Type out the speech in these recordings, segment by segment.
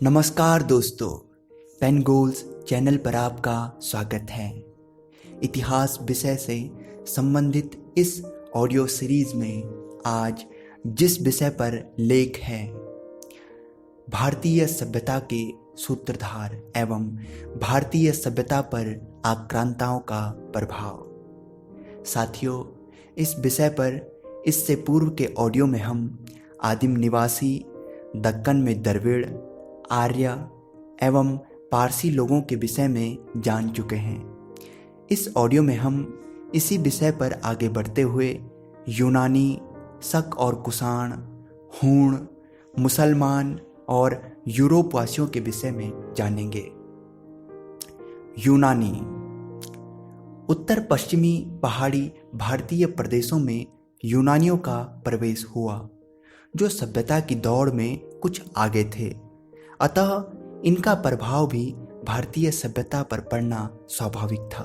नमस्कार दोस्तों, pen goals channel पर आपका स्वागत है। इतिहास विषय से संबंधित इस ऑडियो सीरीज में आज जिस विषय पर लेख है भारतीय सभ्यता के सूत्रधार एवं भारतीय सभ्यता पर आक्रांताओं का प्रभाव। साथियों, इस विषय पर इससे पूर्व के ऑडियो में हम आदिम निवासी, दक्कन में द्रविड़, आर्य एवं पारसी लोगों के विषय में जान चुके हैं। इस ऑडियो में हम इसी विषय पर आगे बढ़ते हुए यूनानी, शक और कुषाण, हूण, मुसलमान और यूरोपवासियों के विषय में जानेंगे। यूनानी उत्तर पश्चिमी पहाड़ी भारतीय प्रदेशों में यूनानियों का प्रवेश हुआ, जो सभ्यता की दौड़ में कुछ आगे थे। अतः इनका प्रभाव भी भारतीय सभ्यता पर पड़ना स्वाभाविक था।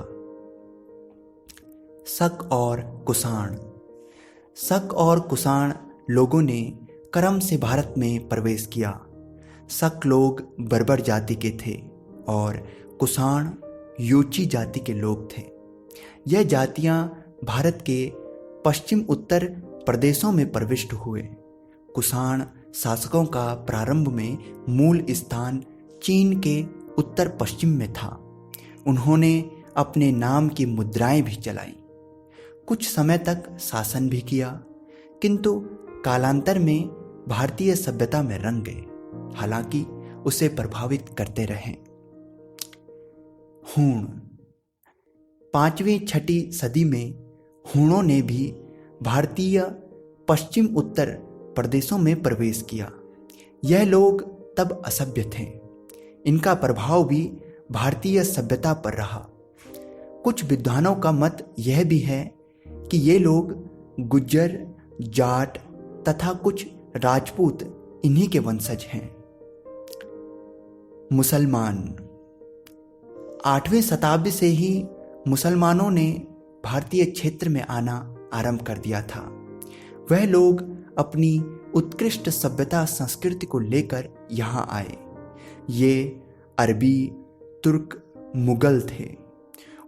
शक और कुषाण। शक और कुषाण लोगों ने क्रम से भारत में प्रवेश किया। शक लोग बर्बर जाति के थे और कुषाण यूची जाति के लोग थे। यह जातियां भारत के पश्चिम उत्तर प्रदेशों में प्रविष्ट हुए। कुषाण शासकों का प्रारंभ में मूल स्थान चीन के उत्तर पश्चिम में था। उन्होंने अपने नाम की मुद्राएं भी चलाई, कुछ समय तक शासन भी किया, किंतु कालांतर में भारतीय सभ्यता में रंग गए, हालांकि उसे प्रभावित करते रहे। हूण। 5वीं-6वीं सदी में हूणों ने भी भारतीय पश्चिम उत्तर प्रदेशों में प्रवेश किया। यह लोग तब असभ्य थे। इनका प्रभाव भी भारतीय सभ्यता पर रहा। कुछ विद्वानों का मत यह भी है कि ये लोग गुज्जर, जाट तथा कुछ राजपूत इन्हीं के वंशज हैं। मुसलमान। 8वीं शताब्दी से ही मुसलमानों ने भारतीय क्षेत्र में आना आरंभ कर दिया था। वह लोग अपनी उत्कृष्ट सभ्यता संस्कृति को लेकर यहाँ आए। ये अरबी, तुर्क, मुगल थे।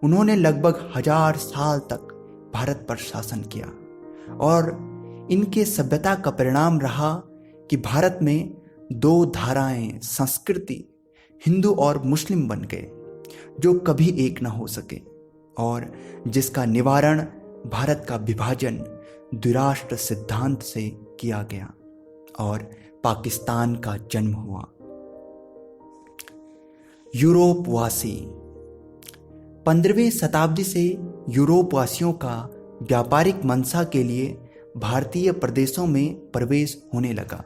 उन्होंने लगभग 1000 साल तक भारत पर शासन किया और इनके सभ्यता का परिणाम रहा कि भारत में 2 धाराएं संस्कृति, हिंदू और मुस्लिम बन गए, जो कभी एक न हो सके और जिसका निवारण भारत का विभाजन द्विराष्ट्र सिद्धांत से किया गया और पाकिस्तान का जन्म हुआ। यूरोपवासी। 15वीं शताब्दी से यूरोपवासियों का व्यापारिक मंशा के लिए भारतीय प्रदेशों में प्रवेश होने लगा।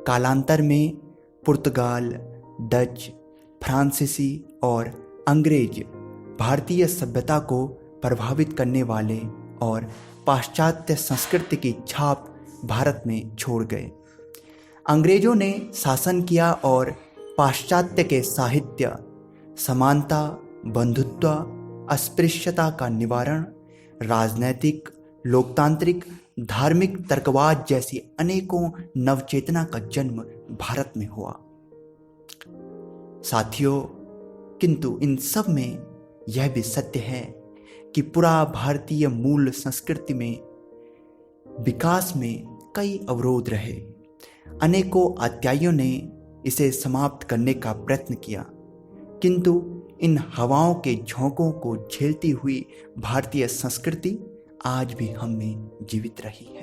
कालांतर में पुर्तगाल, डच, फ्रांसीसी और अंग्रेज भारतीय सभ्यता को प्रभावित करने वाले और पाश्चात्य संस्कृति की छाप भारत में छोड़ गए। अंग्रेजों ने शासन किया और पाश्चात्य के साहित्य, समानता, बंधुत्व, अस्पृश्यता का निवारण, राजनैतिक, लोकतांत्रिक, धार्मिक तर्कवाद जैसी अनेकों नवचेतना का जन्म भारत में हुआ। साथियों, किंतु इन सब में यह भी सत्य है कि पूरा भारतीय मूल संस्कृति में विकास में कई अवरोध रहे। अनेकों अत्याइयों ने इसे समाप्त करने का प्रयत्न किया, किंतु इन हवाओं के झोंकों को झेलती हुई भारतीय संस्कृति आज भी हम में जीवित रही है।